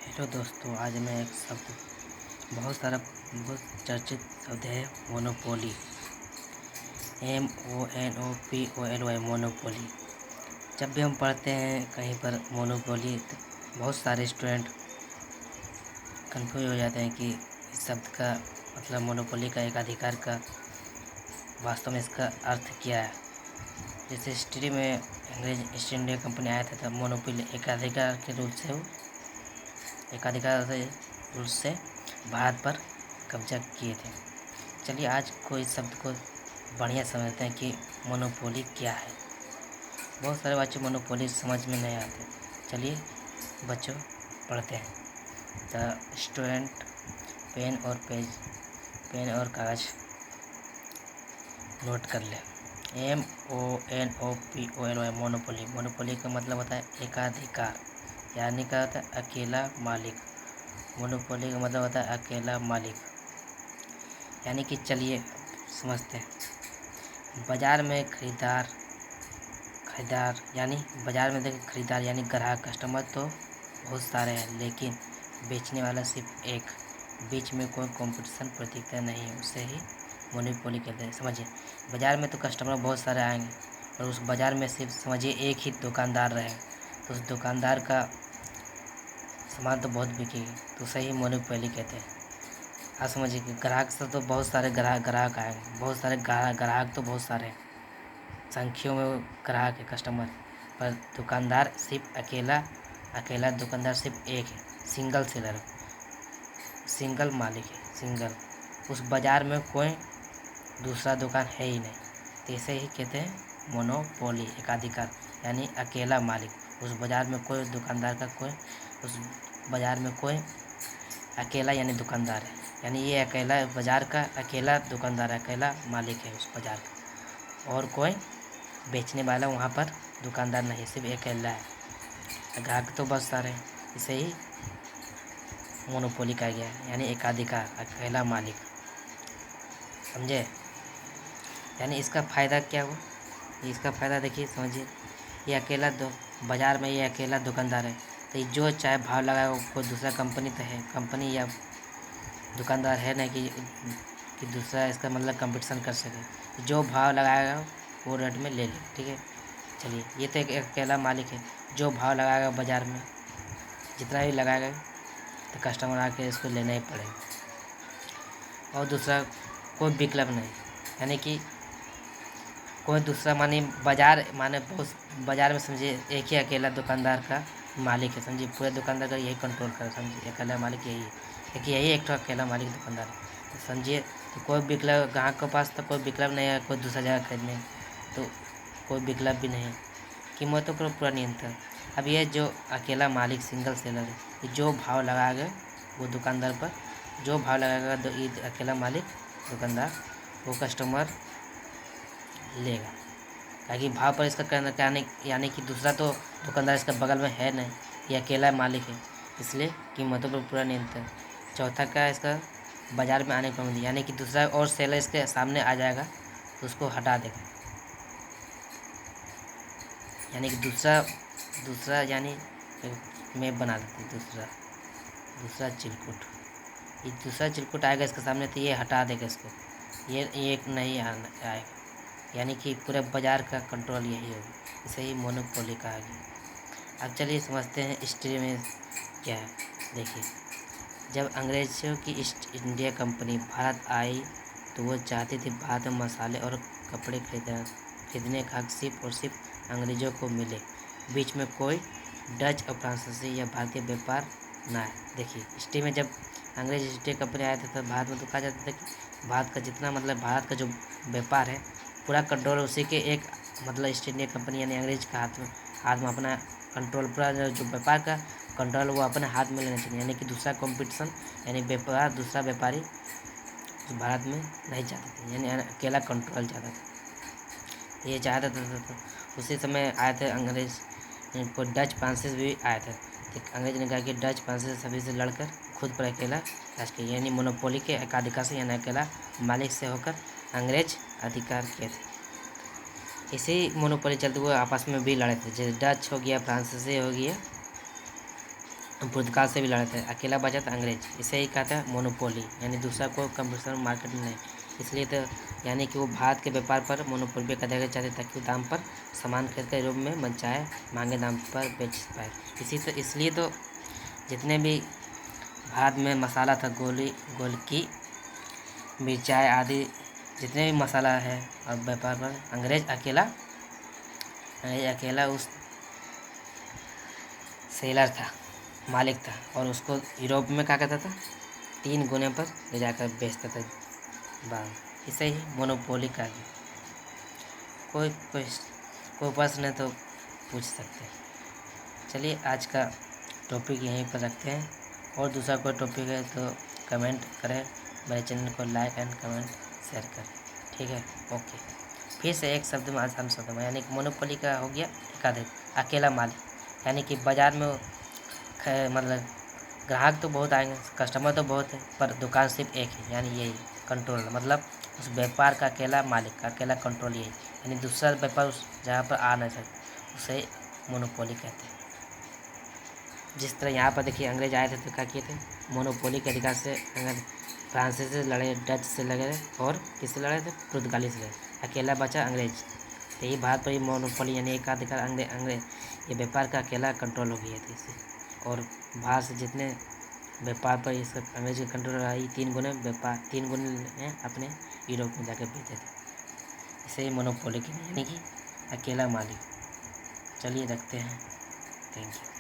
Hello दोस्तों, आज मैं एक बहुत चर्चित शब्द है मोनोपोली। MONOPOLY monopoly. जब भी हम पढ़ते हैं कहीं पर मोनोपोली तो बहुत सारे स्टूडेंट कंफ्यूज हो जाते हैं कि इस शब्द का मतलब मोनोपोली का एक अधिकार का वास्तव में इसका अर्थ क्या है। जैसे हिस्ट्री में अंग्रेज ईस्ट इंडिया कंपनी आया था तब मोनोपोली एकाधिकार के रूप से रूप से भारत पर कब्जा किए थे। चलिए आज को इस शब्द को बढ़िया समझते हैं कि मोनोपोली क्या है। बहुत सारे बच्चे मोनोपोली समझ में नहीं आते। चलिए बच्चों पढ़ते हैं। द स्टूडेंट पेन और कागज नोट कर ले। MONOPOLY monopoly. मोनोपोली का मतलब होता है एकाधिकार, यानी क्या होता है अकेला मालिक। मोनोपोली का मतलब होता है अकेला मालिक, यानी कि चलिए समझते हैं। बाज़ार में खरीदार यानी बाज़ार में देखिए खरीदार यानी ग्राहक कस्टमर तो बहुत सारे हैं, लेकिन बेचने वाला सिर्फ एक। बीच में कोई कंपटीशन प्रतियोगिता नहीं है, उसे ही मोनोपोली कहते हैं। समझिए, बाज़ार में तो कस्टमर बहुत सारे आएंगे और उस बाज़ार में सिर्फ समझिए एक ही दुकानदार रहे तो उस दुकानदार का सामान तो बहुत बिकेगी, तो उसे ही मोनोपोली कहते हैं। आप समझिए कि ग्राहक से तो बहुत सारे ग्राहक आएंगे, बहुत सारे ग्राहक तो बहुत सारे हैं, संख्यों में ग्राहक है कस्टमर, पर दुकानदार सिर्फ अकेला दुकानदार सिर्फ एक है। सिंगल मालिक है, सिंगल। उस बाज़ार में कोई दूसरा दुकान है ही नहीं, तो इसे ही कहते हैं मोनोपोली एकाधिकार, यानी अकेला मालिक। उस बाज़ार में कोई दुकानदार का कोई उस बाज़ार में कोई अकेला यानी दुकानदार है, यानी ये अकेला बाज़ार का अकेला दुकानदार है, अकेला मालिक है उस बाज़ार का, और कोई बेचने वाला वहाँ पर दुकानदार नहीं, सिर्फ अकेला है। ग्राहक तो बहुत सारे हैं, इसे ही मोनोपोली कहा गया है, यानी एकाधिकार अकेला मालिक। समझे? यानी इसका फ़ायदा क्या हुआ, इसका फ़ायदा देखिए समझिए। ये बाज़ार में ये अकेला दुकानदार है, तो जो चाहे भाव लगाए, वो कोई दूसरा कंपनी या दुकानदार है नहीं कि दूसरा इसका मतलब कंपटीशन कर सके। जो भाव लगाएगा वो रेट में ले ले, ठीक है। चलिए, ये तो एक अकेला मालिक है, जो भाव लगाएगा बाज़ार में जितना भी लगाएगा तो कस्टमर आके इसको लेना ही पड़ेगा। और दूसरा कोई विकल्प नहीं, यानी कि कोई दूसरा बहुत बाज़ार में समझिए एक ही अकेला दुकानदार का मालिक है। समझिए, पूरे दुकानदार का यही कंट्रोल कर, समझिए अकेला मालिक यही है, क्योंकि यही एक अकेला मालिक दुकानदार है। तो समझिए, तो कोई विकल्प ग्राहक के पास तो कोई विकल्प नहीं है कोई दूसरा जगह खरीदने, तो कोई विकल्प भी नहीं है। कीमतों पर पूरा नियंत्रण। अब ये जो अकेला मालिक सिंगल सेलर है, जो भाव लगाएगा वो दुकानदार पर, जो भाव लगाएगा ये अकेला मालिक दुकानदार, वो कस्टमर लेगा। ताकि भाव पर इसका कहना यानी कि दूसरा तो दुकानदार इसका बगल में है नहीं, ये अकेला मालिक है, इसलिए कीमतों पर पूरा नियंत्रण। चौथा क्या है इसका, बाज़ार में आने की अनुमति, यानी कि दूसरा और सेलर इसके सामने आ जाएगा तो उसको हटा देगा। यानी कि दूसरा यानी मैप बना देते हैं, दूसरा चिरकुट आएगा इसके सामने तो ये हटा देगा इसको, ये एक नहीं आएगा, यानी कि पूरे बाज़ार का कंट्रोल यही होगा, इसे ही मोनोपोली कहा गया। अब चलिए समझते हैं हिस्ट्री में क्या है। देखिए, जब अंग्रेज़ों की ईस्ट इंडिया कंपनी भारत आई तो वो चाहती थी भारत में मसाले और कपड़े खरीदने का हक सिर्फ और सिर्फ अंग्रेज़ों को मिले, बीच में कोई डच और फ्रांसीसी या भारतीय व्यापार ना है। देखिए, हिस्ट्री में जब अंग्रेज ईस्ट इंडिया कंपनी आया था तो भारत में तो कहा जाता था कि भारत का जितना मतलब भारत का जो व्यापार है पूरा कंट्रोल उसी के एक मतलब ईस्ट इंडिया कंपनी यानी अंग्रेज का हाथ में अपना कंट्रोल, पूरा जो व्यापार का कंट्रोल वो अपने हाथ में लेना चाहिए, यानी कि दूसरा कंपटीशन यानी दूसरा व्यापारी भारत में नहीं चाहते थे, यानी अकेला कंट्रोल चाहता था, ये चाहता था। तो उसी समय आए थे अंग्रेज को डच फ्रांसीस भी आए थे, तो अंग्रेज ने कहा कि डच फ्रांसीस सभी से लड़कर खुद पर अकेला राज किया, यानी मोनोपोली के एकाधिकार से यानी अकेला मालिक से होकर अंग्रेज अधिकार किए थे। इसी मोनोपोली चलते हुए आपस में भी लड़े थे, जैसे डच हो गया, फ्रांसीसी हो गया, पुर्तगाल से भी लड़े थे, अकेला बचा था अंग्रेज। इसे ही कहते हैं मोनोपोली, यानी दूसरा कोई कंपटीशन मार्केट में नहीं। इसलिए तो यानी कि वो भारत के व्यापार पर मोनोपोली कर देना चाहते ताकि वो दाम पर सामान खरीद कर यूरोप में मनचाहे महंगे दाम पर बेच पाए। इसलिए तो जितने भी भारत में मसाला था, गोलकी, मिर्चाई आदि जितने भी मसाला है और व्यापार पर अंग्रेज अकेला उस सेलर था, मालिक था, और उसको यूरोप में क्या कहता था, 3 गुने पर ले जाकर बेचता था बाग। इसे ही मोनोपोली का है। कोई प्रश्न है तो पूछ सकते हैं। चलिए आज का टॉपिक यहीं पर रखते हैं, और दूसरा कोई टॉपिक है तो कमेंट करें, मेरे चैनल को लाइक एंड कमेंट शेयर करें। ठीक है, ओके। फिर से एक शब्द में आसान शब्द में, यानी कि मोनोपोली का हो गया एकाधिक, अकेला मालिक, यानी कि बाज़ार में मतलब ग्राहक तो बहुत आएंगे, कस्टमर तो बहुत है, पर दुकान सिर्फ एक है, यानी यही कंट्रोल, मतलब उस व्यापार का अकेला मालिक का अकेला कंट्रोल यही, यानी दूसरा व्यापार उस जहाँ पर आ नहीं सकता, उसे मोनोपोली कहते हैं। जिस तरह यहाँ पर देखिए अंग्रेज आए थे तो क्या किए थे, मोनोपोली के अधिकार से फ्रांसीसी से लड़े, डच से लड़े, और किससे लड़े थे, पुर्तगाली से लड़े, अकेला बचा अंग्रेज। तो यही भारत पर ही मोनोपोली यानी एकाधिकार अंग्रेज ये व्यापार का अकेला कंट्रोल हो गया था इससे। और भारत से जितने व्यापार पर इस अंग्रेज का कंट्रोल रहा, 3 गुने अपने यूरोप में जाकर बेचे थे। इसे ही मोनोपोली के यानी कि अकेला मालिक। चलिए रखते हैं, थैंक यू।